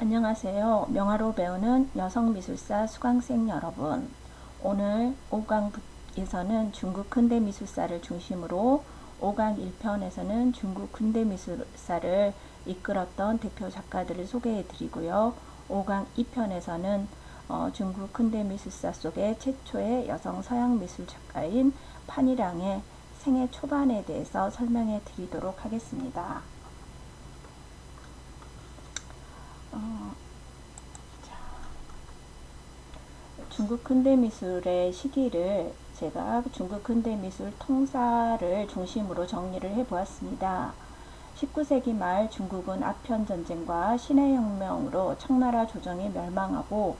안녕하세요. 명화로 배우는 여성미술사 수강생 여러분. 오늘 5강에서는 중국 현대미술사를 중심으로 5강 1편에서는 중국 근대미술사를 이끌었던 대표 작가들을 소개해 드리고요. 5강 2편에서는 중국 현대미술사 속의 최초의 여성 서양미술 작가인 판이랑의 생애 초반에 대해서 설명해 드리도록 하겠습니다. 중국 현대미술의 시기를 제가 중국 현대미술 통사를 중심으로 정리를 해보았습니다. 19세기 말 중국은 아편 전쟁과 신해혁명으로 청나라 조정이 멸망하고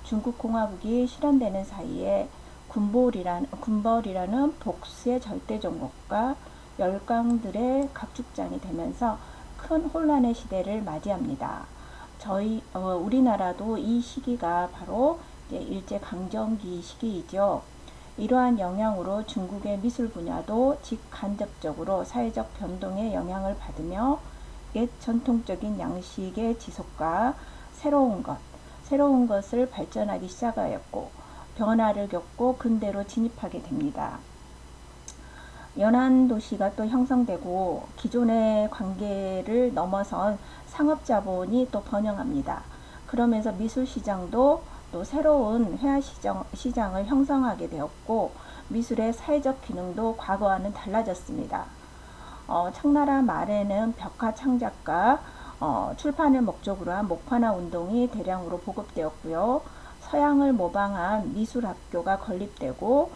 중국공화국이 실현되는 사이에 군벌이라는 복수의 절대 종국과 열강들의 각축장이 되면서 큰 혼란의 시대를 맞이합니다. 우리나라도 이 시기가 바로 일제강점기 시기이죠. 이러한 영향으로 중국의 미술 분야도 직간접적으로 사회적 변동에 영향을 받으며 옛 전통적인 양식의 지속과 새로운 것을 발전하기 시작하였고 변화를 겪고 근대로 진입하게 됩니다. 연안 도시가 또 형성되고 기존의 관계를 넘어선 상업자본이 또 번영합니다. 그러면서 미술시장도 또 새로운 회화시장을 형성하게 되었고 미술의 사회적 기능도 과거와는 달라졌습니다. 청나라 말에는 벽화 창작과 출판을 목적으로 한 목화나 운동이 대량으로 보급되었고요. 서양을 모방한 미술학교가 건립되고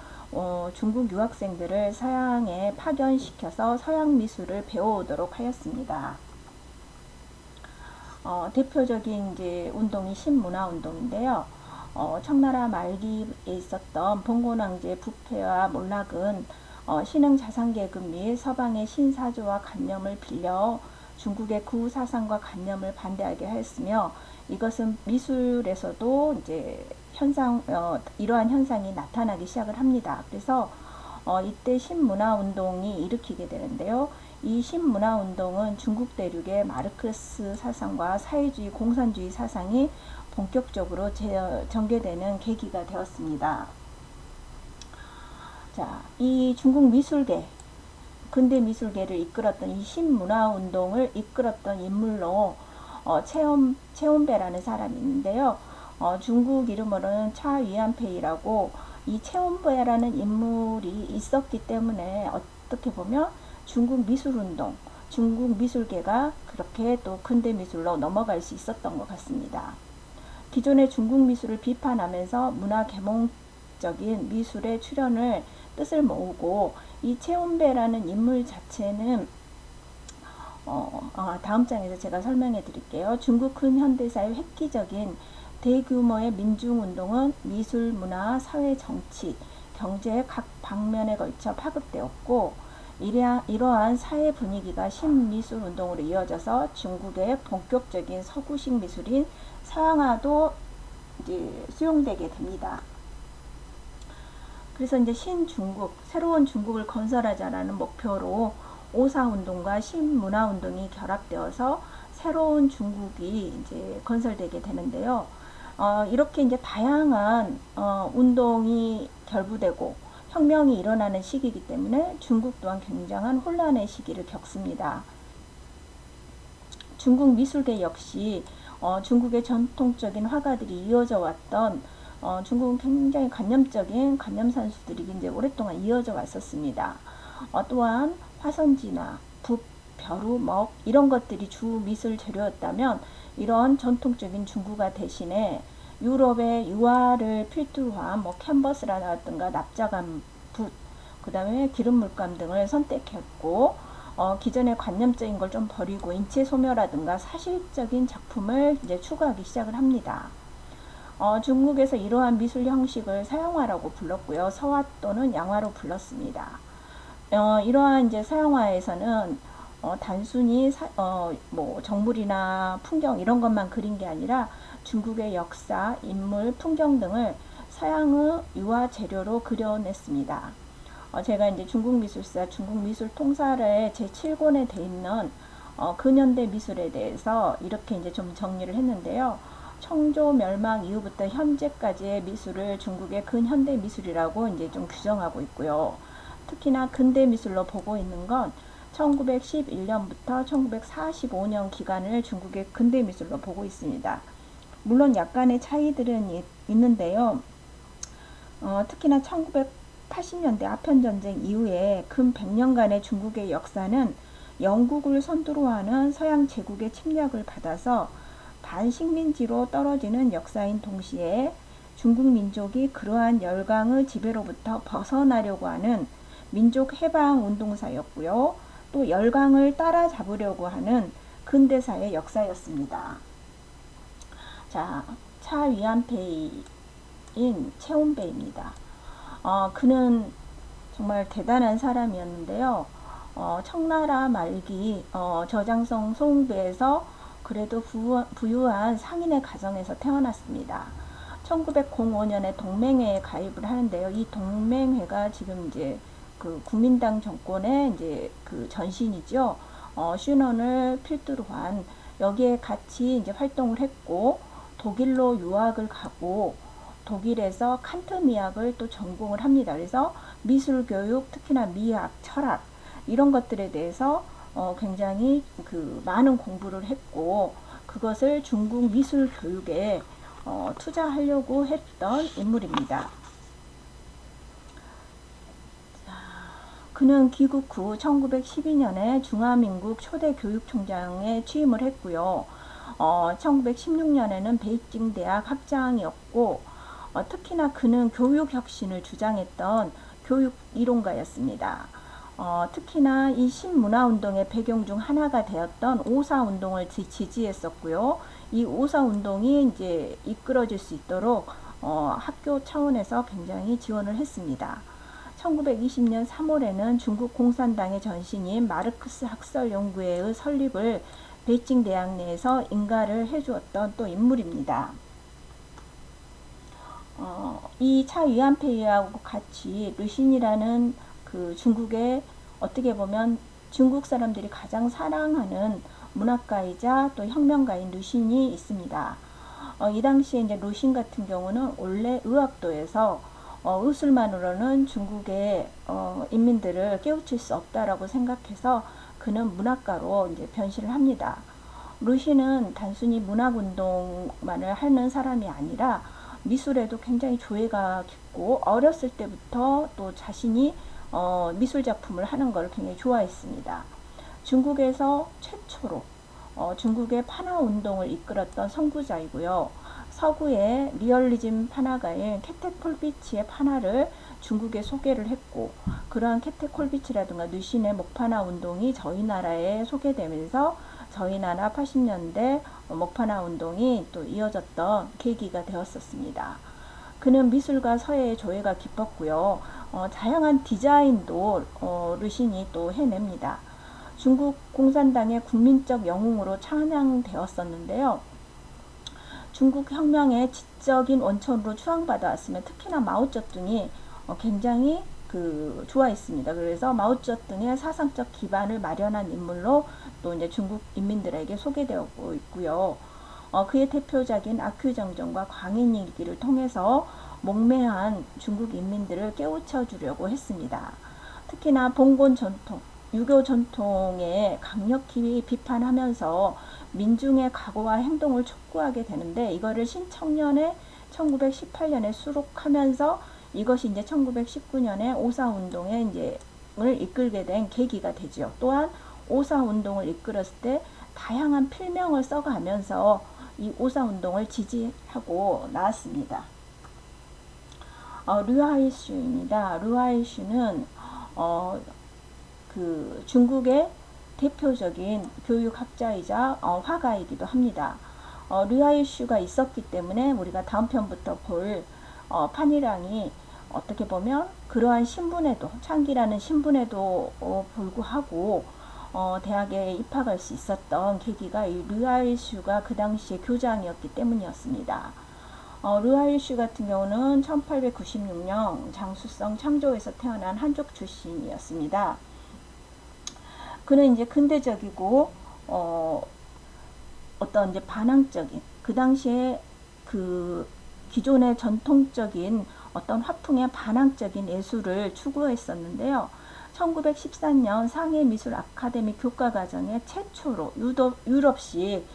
중국 유학생들을 서양에 파견시켜서 서양 미술을 배워오도록 하였습니다. 대표적인 이제 운동이 신문화 운동인데요. 청나라 말기에 있었던 봉건왕제 부패와 몰락은 신흥 자산계급 및 서방의 신사조와 관념을 빌려 중국의 구사상과 관념을 반대하게 하였으며 이것은 미술에서도 이제 이러한 현상이 나타나기 시작을 합니다. 그래서 이때 신문화 운동이 일으키게 되는데요. 이 신문화 운동은 중국 대륙의 마르크스 사상과 사회주의 공산주의 사상이 본격적으로 전개되는 계기가 되었습니다. 자, 이 중국 미술계, 근대 미술계를 이끌었던 이 신문화 운동을 이끌었던 인물로 체온배라는 사람이 있는데요. 중국 이름으로는 차위안페이라고 이 체온배라는 인물이 있었기 때문에 어떻게 보면 중국 미술운동, 중국 미술계가 그렇게 또 근대 미술로 넘어갈 수 있었던 것 같습니다. 기존의 중국 미술을 비판하면서 문화 계몽적인 미술의 출현을 뜻을 모으고 이 체온배라는 인물 자체는 다음 장에서 제가 설명해 드릴게요. 중국 근현대사의 획기적인 대규모의 민중운동은 미술, 문화, 사회, 정치, 경제의 각 방면에 걸쳐 파급되었고 이러한 사회 분위기가 신미술 운동으로 이어져서 중국의 본격적인 서구식 미술인 서양화도 이제 수용되게 됩니다. 그래서 이제 신중국, 새로운 중국을 건설하자라는 목표로 오사운동과 신문화운동이 결합되어서 새로운 중국이 이제 건설되게 되는데요. 이렇게 이제 다양한 운동이 결부되고 혁명이 일어나는 시기이기 때문에 중국 또한 굉장한 혼란의 시기를 겪습니다. 중국 미술계 역시 중국의 전통적인 화가들이 이어져 왔던 중국은 굉장히 관념적인 관념산수들이 이제 오랫동안 이어져 왔었습니다. 또한 화선지나 붓, 벼루, 먹 이런 것들이 주 미술 재료였다면 이런 전통적인 중국화 대신에 유럽의 유화를 필두로 한 캔버스라든가 납작한 붓, 그 다음에 기름 물감 등을 선택했고 기존의 관념적인 걸 좀 버리고 인체 소묘라든가 사실적인 작품을 이제 추구하기 시작을 합니다. 중국에서 이러한 미술 형식을 서양화라고 불렀고요. 서화 또는 양화로 불렀습니다. 이러한 이제 서양화에서는 단순히 정물이나 풍경 이런 것만 그린 게 아니라 중국의 역사, 인물, 풍경 등을 서양의 유화 재료로 그려냈습니다. 제가 이제 중국 미술사, 중국 미술 통사를 제7권에 돼 있는 근현대 미술에 대해서 이렇게 이제 좀 정리를 했는데요. 청조 멸망 이후부터 현재까지의 미술을 중국의 근현대 미술이라고 이제 좀 규정하고 있고요. 특히나 근대 미술로 보고 있는 건 1911년부터 1945년 기간을 중국의 근대 미술로 보고 있습니다. 물론 약간의 차이들은 있는데요. 특히나 1980년대 아편전쟁 이후에 근 100년간의 중국의 역사는 영국을 선두로 하는 서양 제국의 침략을 받아서 반식민지로 떨어지는 역사인 동시에 중국 민족이 그러한 열강의 지배로부터 벗어나려고 하는 민족 해방 운동사였고요. 또 열강을 따라잡으려고 하는 근대사의 역사였습니다. 자, 차 위안페이인 체온베이입니다. 그는 정말 대단한 사람이었는데요. 청나라 말기 저장성 소흥부에서 그래도 부유한 상인의 가정에서 태어났습니다. 1905년에 동맹회에 가입을 하는데요. 이 동맹회가 지금 이제 그 국민당 정권의 이제 그 전신이죠. 슈넌을 필두로 한 여기에 같이 이제 활동을 했고 독일로 유학을 가고 독일에서 칸트 미학을 또 전공을 합니다. 그래서 미술 교육, 특히나 미학, 철학 이런 것들에 대해서 굉장히 그 많은 공부를 했고 그것을 중국 미술 교육에 투자하려고 했던 인물입니다. 그는 귀국 후 1912년에 중화민국 초대 교육총장에 취임을 했고요. 1916년에는 베이징 대학 학장이었고 특히나 그는 교육혁신을 주장했던 교육 이론가였습니다. 특히나 이 신문화운동의 배경 중 하나가 되었던 오사운동을 지지했었고요. 이 오사운동이 이제 이끌어질 수 있도록 학교 차원에서 굉장히 지원을 했습니다. 1920년 3월에는 중국 공산당의 전신인 마르크스 학설연구회의 설립을 베이징 대학 내에서 인가를 해주었던 또 인물입니다. 이 차 위안페이하고 같이 르신이라는 그 중국의 어떻게 보면 중국 사람들이 가장 사랑하는 문학가이자 또 혁명가인 르신이 있습니다. 이 당시에 이제 르신 같은 경우는 원래 의학도에서 의술만으로는 중국의 인민들을 깨우칠 수 없다라고 생각해서 그는 문학가로 이제 변신을 합니다. 르신은 단순히 문학운동만을 하는 사람이 아니라 미술에도 굉장히 조예가 깊고 어렸을 때부터 또 자신이 미술 작품을 하는 걸 굉장히 좋아했습니다. 중국에서 최초로 중국의 판화 운동을 이끌었던 선구자이고요. 서구의 리얼리즘 판화가인 케테 콜비치의 판화를 중국에 소개를 했고 그러한 케테 콜비치라든가 르신의 목판화 운동이 저희 나라에 소개되면서 저희 나라 80년대 목판화 운동이 또 이어졌던 계기가 되었었습니다. 그는 미술과 서예의 조예가 깊었고요. 다양한 디자인도 르신이 또 해냅니다. 중국 공산당의 국민적 영웅으로 찬양되었었는데요. 중국 혁명의 지적인 원천으로 추앙받아왔으면 특히나 마오쩌둥이 굉장히 좋아했습니다. 그래서 마오쩌둥의 사상적 기반을 마련한 인물로 또 이제 중국 인민들에게 소개되고 있고요. 그의 대표작인 아큐정전과 광인일기를 통해서 목매한 중국 인민들을 깨우쳐 주려고 했습니다. 특히나 봉건 전통, 유교 전통에 강력히 비판하면서 민중의 각오와 행동을 촉구하게 되는데 이거를 신청년에 1918년에 수록하면서 이것이 이제 1919년에 오사운동에 을 이끌게 된 계기가 되죠. 또한 오사운동을 이끌었을 때 다양한 필명을 써가면서 이 오사운동을 지지하고 나왔습니다. 류하이슈입니다. 류하이슈는 그 중국의 대표적인 교육학자이자 화가이기도 합니다. 류하이슈가 있었기 때문에 우리가 다음 편부터 볼 판이랑이 어떻게 보면 그러한 신분에도 창기라는 신분에도 불구하고 대학에 입학할 수 있었던 계기가 이 류하이슈가 그 당시에 교장이었기 때문이었습니다. 류하이슈 같은 경우는 1896년 장수성 창조에서 태어난 한족 출신이었습니다. 그는 이제 근대적이고 어떤 이제 반항적인, 그 당시에 그 기존의 전통적인 어떤 화풍의 반항적인 예술을 추구했었는데요. 1914년 상해 미술 아카데미 교과과정에 최초로 유럽식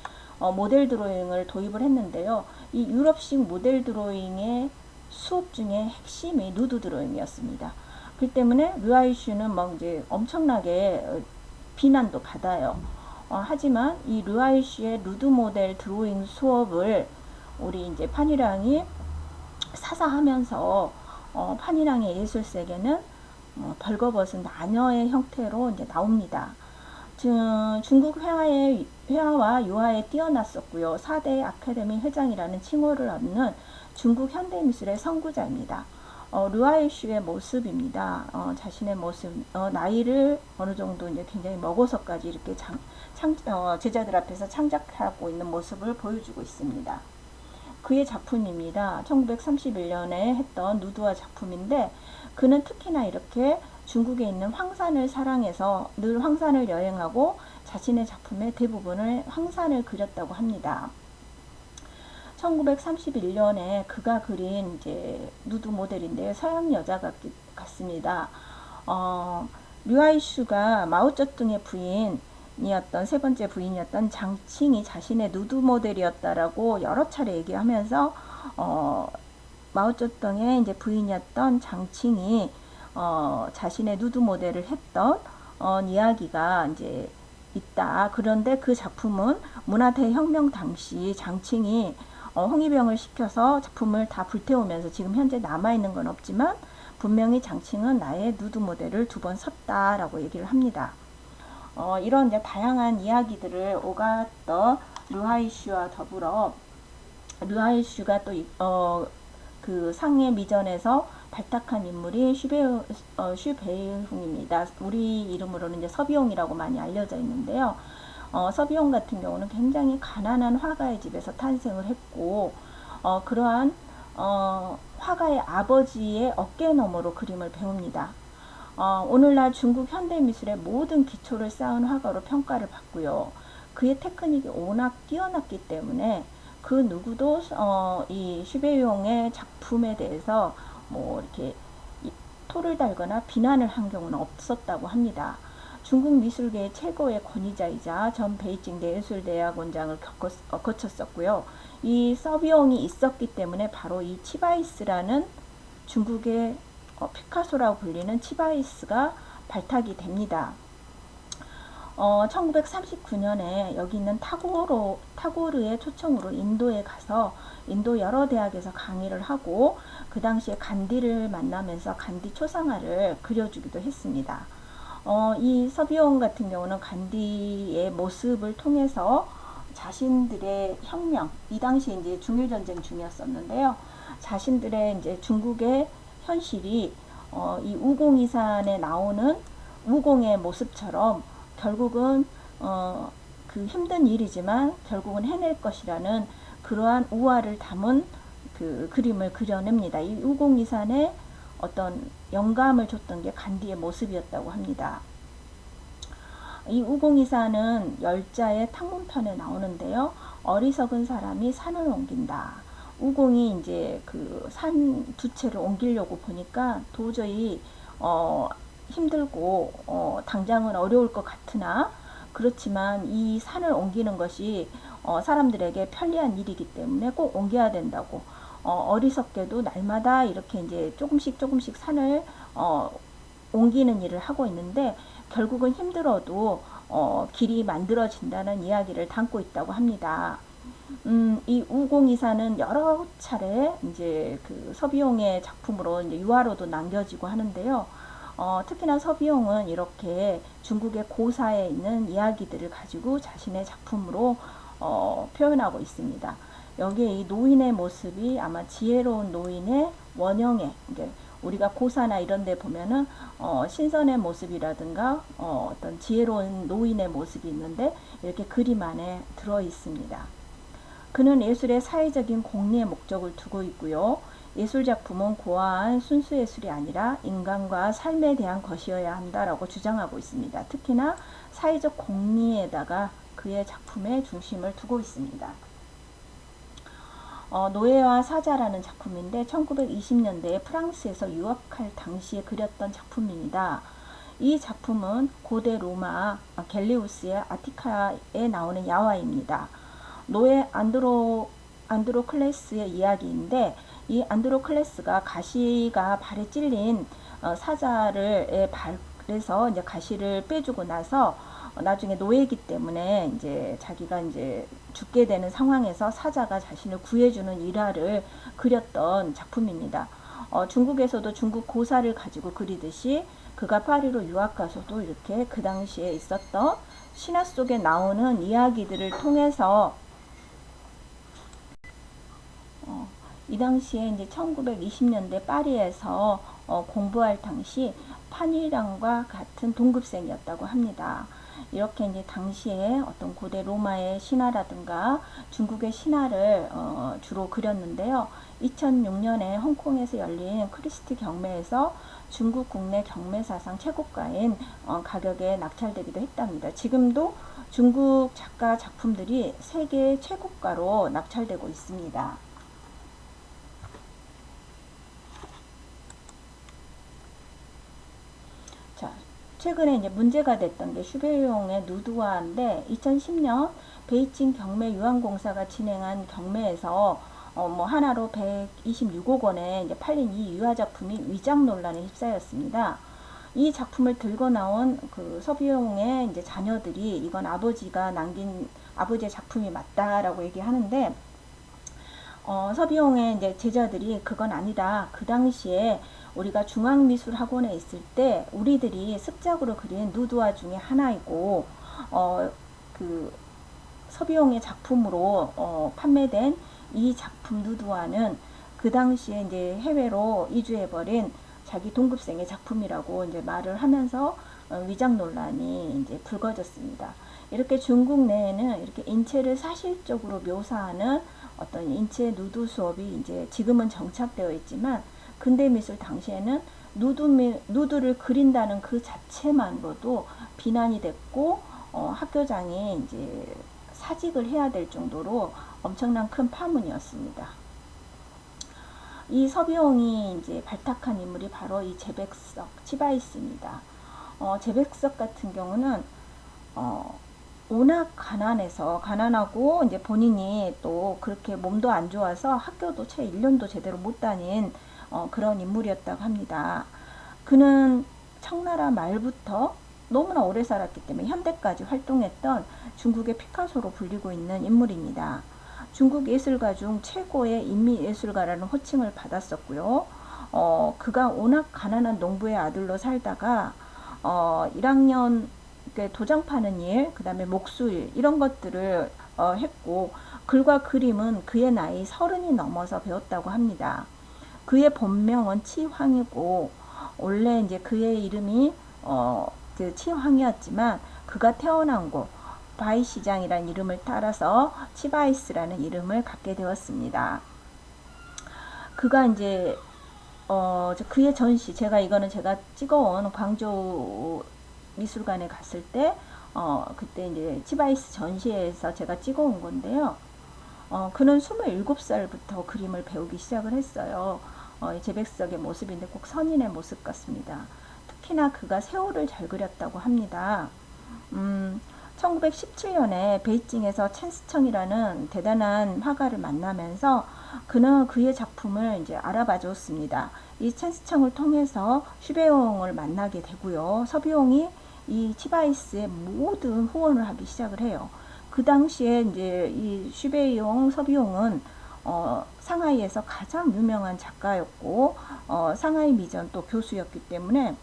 모델 드로잉을 도입을 했는데요. 이 유럽식 모델 드로잉의 수업 중에 핵심이 누드 드로잉이었습니다. 그 때문에 르아이슈는 막 이제 엄청나게 비난도 받아요. 하지만 이 르아이슈의 누드 모델 드로잉 수업을 우리 이제 판이랑이 사사하면서 판이랑의 예술 세계는 벌거벗은 나녀의 형태로 이제 나옵니다. 중국 회화와 유화에 뛰어났었고요. 4대 아카데미 회장이라는 칭호를 얻는 중국 현대미술의 선구자입니다. 르아이슈의 모습입니다. 자신의 모습, 나이를 어느 정도 이제 굉장히 먹어서까지 이렇게 제자들 앞에서 창작하고 있는 모습을 보여주고 있습니다. 그의 작품입니다. 1931년에 했던 누드화 작품인데, 그는 특히나 이렇게 중국에 있는 황산을 사랑해서 늘 황산을 여행하고 자신의 작품의 대부분을 황산을 그렸다고 합니다. 1931년에 그가 그린 이제 누드 모델인데 서양 여자 같습니다. 류아이슈가 마오쩌둥의 부인이었던 세 번째 부인이었던 장칭이 자신의 누드 모델이었다라고 여러 차례 얘기하면서 마오쩌둥의 이제 부인이었던 장칭이 자신의 누드 모델을 했던 이야기가 이제 있다. 그런데 그 작품은 문화대혁명 당시 장칭이 홍위병을 시켜서 작품을 다 불태우면서 지금 현재 남아있는 건 없지만 분명히 장칭은 나의 누드 모델을 2번 섰다라고 얘기를 합니다. 이런 이제 다양한 이야기들을 오갔던 르아이슈와 더불어 르아이슈가 또 그 상해 미전에서 발탁한 인물이 슈베이홍입니다. 우리 이름으로는 이제 서비홍이라고 많이 알려져 있는데요. 서비홍 같은 경우는 굉장히 가난한 화가의 집에서 탄생을 했고, 그러한 화가의 아버지의 어깨너머로 그림을 배웁니다. 오늘날 중국 현대미술의 모든 기초를 쌓은 화가로 평가를 받고요. 그의 테크닉이 워낙 뛰어났기 때문에 그 누구도 이 슈베이홍의 작품에 대해서 뭐 이렇게 토를 달거나 비난을 한 경우는 없었다고 합니다. 중국 미술계의 최고의 권위자이자 전 베이징대 예술대학 원장을 거쳤었고요. 이 서비용이 있었기 때문에 바로 이 치바이스라는 중국의 피카소라고 불리는 치바이스가 발탁이 됩니다. 1939년에 여기 있는 타고르의 초청으로 인도에 가서 인도 여러 대학에서 강의를 하고 그 당시에 간디를 만나면서 간디 초상화를 그려주기도 했습니다. 이 서비용 같은 경우는 간디의 모습을 통해서 자신들의 혁명, 이 당시에 이제 중일전쟁 중이었었는데요. 자신들의 이제 중국의 현실이 이 우공이산에 나오는 우공의 모습처럼 결국은 그 힘든 일이지만 결국은 해낼 것이라는 그러한 우화를 담은 그 그림을 그려냅니다. 이 우공이산에 어떤 영감을 줬던 게 간디의 모습이었다고 합니다. 이 우공이산은 열자의 탕문편에 나오는데요. 어리석은 사람이 산을 옮긴다. 우공이 이제 그 산 두 채를 옮기려고 보니까 도저히 힘들고 당장은 어려울 것 같으나 그렇지만 이 산을 옮기는 것이 사람들에게 편리한 일이기 때문에 꼭 옮겨야 된다고 어리석게도 날마다 이렇게 이제 조금씩 산을 옮기는 일을 하고 있는데 결국은 힘들어도 길이 만들어진다는 이야기를 담고 있다고 합니다. 이 우공이사는 여러 차례 이제 그 서비용의 작품으로 이제 유화로도 남겨지고 하는데요. 특히나 서비용은 이렇게 중국의 고사에 있는 이야기들을 가지고 자신의 작품으로 표현하고 있습니다. 여기에 이 노인의 모습이 아마 지혜로운 노인의 원형의, 우리가 고사나 이런 데 보면은 신선의 모습이라든가 어떤 지혜로운 노인의 모습이 있는데 이렇게 그림 안에 들어 있습니다. 그는 예술의 사회적인 공리의 목적을 두고 있고요. 예술작품은 고아한 순수예술이 아니라 인간과 삶에 대한 것이어야 한다라고 주장하고 있습니다. 특히나 사회적 공리에다가 그의 작품에 중심을 두고 있습니다. 노예와 사자라는 작품인데 1920년대에 프랑스에서 유학할 당시에 그렸던 작품입니다. 이 작품은 고대 로마 갤리우스의 아티카에 나오는 야화입니다. 노예 안드로클레스의 이야기인데, 이 안드로클레스가 가시가 발에 찔린 사자를 발에서 이제 가시를 빼주고 나서 나중에 노예이기 때문에 이제 자기가 이제 죽게 되는 상황에서 사자가 자신을 구해주는 일화를 그렸던 작품입니다. 중국에서도 중국 고사를 가지고 그리듯이 그가 파리로 유학 가서도 이렇게 그 당시에 있었던 신화 속에 나오는 이야기들을 통해서 이 당시에 이제 1920년대 파리에서 공부할 당시 판이랑과 같은 동급생이었다고 합니다. 이렇게 이제 당시에 어떤 고대 로마의 신화라든가 중국의 신화를 주로 그렸는데요. 2006년에 홍콩에서 열린 크리스티 경매에서 중국 국내 경매 사상 최고가인 가격에 낙찰되기도 했답니다. 지금도 중국 작가 작품들이 세계 최고가로 낙찰되고 있습니다. 자, 최근에 이제 문제가 됐던 게 슈베용의 누드화인데 2010년 베이징 경매 유한공사가 진행한 경매에서 뭐 하나로 126억 원에 이제 팔린 이 유화 작품이 위장 논란에 휩싸였습니다. 이 작품을 들고 나온 그 서비용의 이제 자녀들이 이건 아버지가 남긴 아버지의 작품이 맞다라고 얘기하는데, 서비용의 이제 제자들이 그건 아니다. 그 당시에 우리가 중앙미술학원에 있을 때 우리들이 습작으로 그린 누드화 중에 하나이고, 그 서비용의 작품으로 판매된 이 작품 누드화는 그 당시에 이제 해외로 이주해버린 자기 동급생의 작품이라고 이제 말을 하면서 위장 논란이 이제 불거졌습니다. 이렇게 중국 내에는 이렇게 인체를 사실적으로 묘사하는 어떤 인체 누드 수업이 이제 지금은 정착되어 있지만, 근대 미술 당시에는 누드를 그린다는 그 자체만으로도 비난이 됐고, 학교장이 이제 사직을 해야 될 정도로 엄청난 큰 파문이었습니다. 이 서비용이 이제 발탁한 인물이 바로 이 제백석 치바이스입니다. 제백석 같은 경우는 워낙 가난하고 이제 본인이 또 그렇게 몸도 안 좋아서 학교도 채 1년도 제대로 못 다닌 그런 인물이었다고 합니다. 그는 청나라 말부터 너무나 오래 살았기 때문에 현대까지 활동했던 중국의 피카소로 불리고 있는 인물입니다. 중국 예술가 중 최고의 인미예술가라는 호칭을 받았었고요. 그가 워낙 가난한 농부의 아들로 살다가 1학년 도장 파는 일, 그 다음에 목수일 이런 것들을 했고, 글과 그림은 그의 나이 30이 넘어서 배웠다고 합니다. 그의 본명은 치황이고, 원래 이제 그의 이름이 치황이었지만 그가 태어난 곳 바이시장이라는 이름을 따라서 치바이스라는 이름을 갖게 되었습니다. 그가 이제 그의 전시, 이거는 제가 찍어온 광저우 미술관에 갔을 때 그때 이제 치바이스 전시회에서 제가 찍어온 건데요. 그는 27살부터 그림을 배우기 시작을 했어요. 제백석의 모습인데 꼭 선인의 모습 같습니다. 특히나 그가 새우를 잘 그렸다고 합니다. 1917년에 베이징에서 첸스청이라는 대단한 화가를 만나면서 그는 그의 작품을 이제 알아봐 줬습니다. 이 첸스청을 통해서 슈베용을 만나게 되고요. 서비용이 이 치바이스의 모든 후원을 하기 시작을 해요. 그 당시에 이제 이 슈베용 서비용은 상하이에서 가장 유명한 작가였고, 상하이 미전 또 교수였기 때문에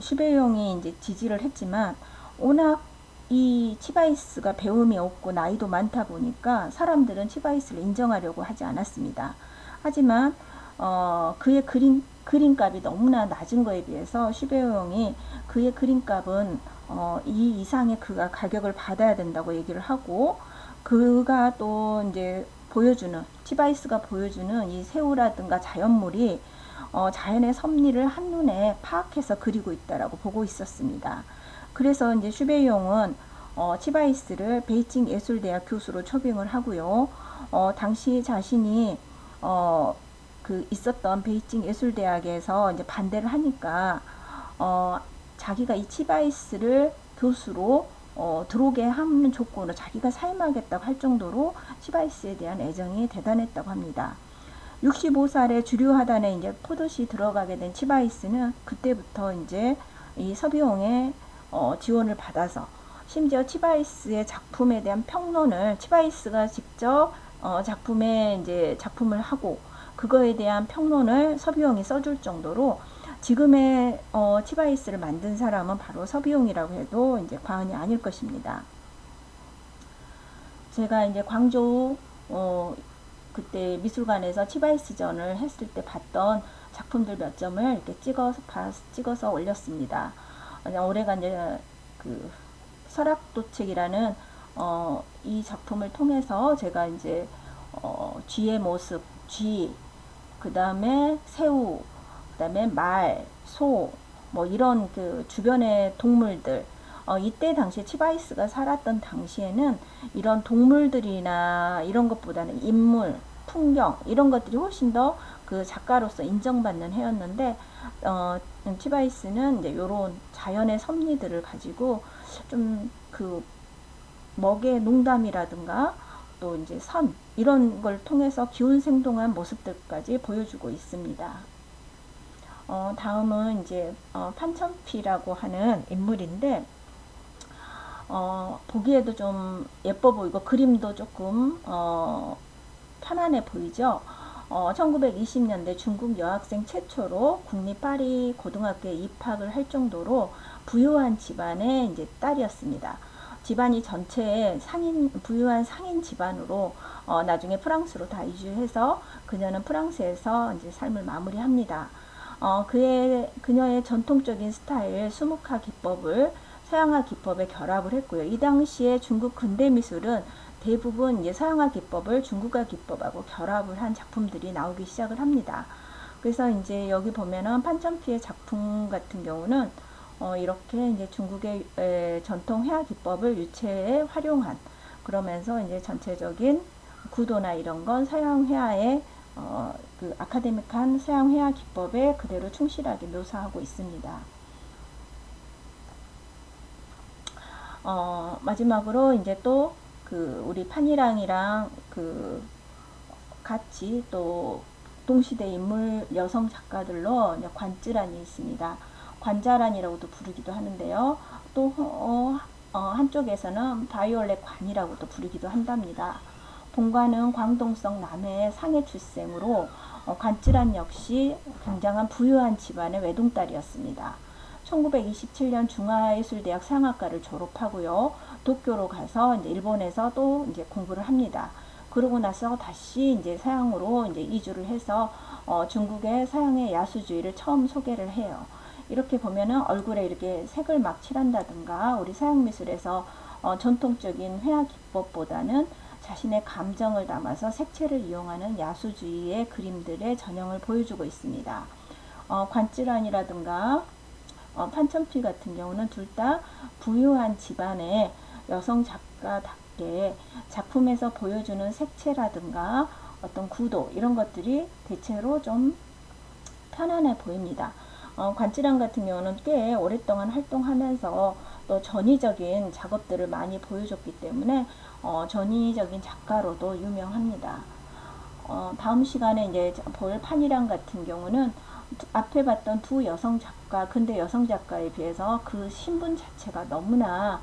슈베용이 이제 지지를 했지만, 워낙 이 치바이스가 배움이 없고 나이도 많다 보니까 사람들은 치바이스를 인정하려고 하지 않았습니다. 하지만 그의 그림값이 너무나 낮은 거에 비해서 슈베용이 그의 그림값은 이 이상의 그가 가격을 받아야 된다고 얘기를 하고, 그가 또 이제 치바이스가 보여주는 이 새우라든가 자연물이 자연의 섭리를 한눈에 파악해서 그리고 있다라고 보고 있었습니다. 그래서 이제 슈베용은 치바이스를 베이징 예술대학 교수로 초빙을 하고요. 당시 자신이 있었던 베이징 예술대학에서 이제 반대를 하니까 자기가 이 치바이스를 교수로 들어오게 하는 조건으로 자기가 사임하겠다고 할 정도로 치바이스에 대한 애정이 대단했다고 합니다. 65살에 주류하단에 이제 포도시 들어가게 된 치바이스는 그때부터 이제 이 서비용의 지원을 받아서 심지어 치바이스의 작품에 대한 평론을 치바이스가 직접 작품을 하고 그거에 대한 평론을 서비용이 써줄 정도로 지금의 치바이스를 만든 사람은 바로 서비용이라고 해도 이제 과언이 아닐 것입니다. 제가 이제 광저우 그때 미술관에서 치바이스전을 했을 때 봤던 작품들 몇 점을 이렇게 찍어서 올렸습니다. 올해가 이제 그 설악도책이라는 이 작품을 통해서 제가 이제 쥐의 모습, 쥐, 그 다음에 새우, 그 다음에 말, 소, 뭐 이런 그 주변의 동물들, 이때 당시에 치바이스가 살았던 당시에는 이런 동물들이나 이런 것보다는 인물, 풍경 이런 것들이 훨씬 더 그 작가로서 인정받는 해였는데 치바이스는 이제 요런 자연의 섭리들을 가지고 좀 그 먹의 농담이라든가 또 이제 선 이런 걸 통해서 기운생동한 모습들까지 보여주고 있습니다. 다음은 이제 판천피라고 하는 인물인데 보기에도 좀 예뻐 보이고 그림도 조금 편안해 보이죠. 1920년대 중국 여학생 최초로 국립 파리 고등학교에 입학을 할 정도로 부유한 집안의 이제 딸이었습니다. 집안이 전체에 부유한 상인 집안으로 나중에 프랑스로 다 이주해서 그녀는 프랑스에서 이제 삶을 마무리합니다. 그녀의 전통적인 스타일 수묵화 기법을 서양화 기법에 결합을 했고요. 이 당시에 중국 근대 미술은 대부분 이제 서양화 기법을 중국화 기법하고 결합을 한 작품들이 나오기 시작을 합니다. 그래서 이제 여기 보면은 판천피의 작품 같은 경우는 이렇게 이제 중국의 전통 회화 기법을 유체에 활용한 그러면서 이제 전체적인 구도나 이런 건 서양 회화의 그 아카데믹한 서양 회화 기법에 그대로 충실하게 묘사하고 있습니다. 마지막으로 이제 또 우리 판이랑이랑 같이 또 동시대 인물 여성 작가들로 관쯔란이 있습니다. 관자란이라고도 부르기도 하는데요. 또 한쪽에서는 바이올렛 관이라고도 부르기도 한답니다. 본관은 광동성 남해의 상해 출생으로 관쯔란 역시 굉장한 부유한 집안의 외동딸이었습니다. 1927년 중화예술대학 서양학과를 졸업하고요. 도쿄로 가서 이제 일본에서 또 이제 공부를 합니다. 그러고 나서 다시 이제 서양으로 이제 이주를 해서 중국의 서양의 야수주의를 처음 소개를 해요. 이렇게 보면은 얼굴에 이렇게 색을 막 칠한다든가 우리 서양 미술에서 전통적인 회화 기법보다는 자신의 감정을 담아서 색채를 이용하는 야수주의의 그림들의 전형을 보여주고 있습니다. 관쯔란이라든가 판천피 같은 경우는 둘 다 부유한 집안의 여성 작가답게 작품에서 보여주는 색채라든가 어떤 구도 이런 것들이 대체로 좀 편안해 보입니다. 관쯔란 같은 경우는 꽤 오랫동안 활동하면서 또 전위적인 작업들을 많이 보여줬기 때문에 전위적인 작가로도 유명합니다. 다음 시간에 이제 볼 판이랑 같은 경우는 앞에 봤던 두 여성 작가, 근대 여성 작가에 비해서 그 신분 자체가 너무나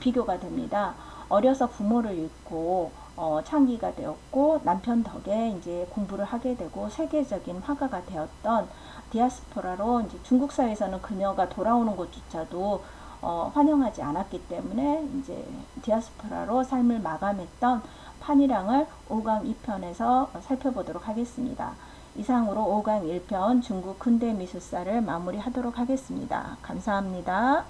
비교가 됩니다. 어려서 부모를 잃고 창기가 되었고 남편 덕에 이제 공부를 하게 되고 세계적인 화가가 되었던 디아스포라로 이제 중국 사회에서는 그녀가 돌아오는 것조차도 환영하지 않았기 때문에 이제 디아스포라로 삶을 마감했던 판이랑을 5강 2편에서 살펴보도록 하겠습니다. 이상으로 5강 1편 중국 근대 미술사를 마무리하도록 하겠습니다. 감사합니다.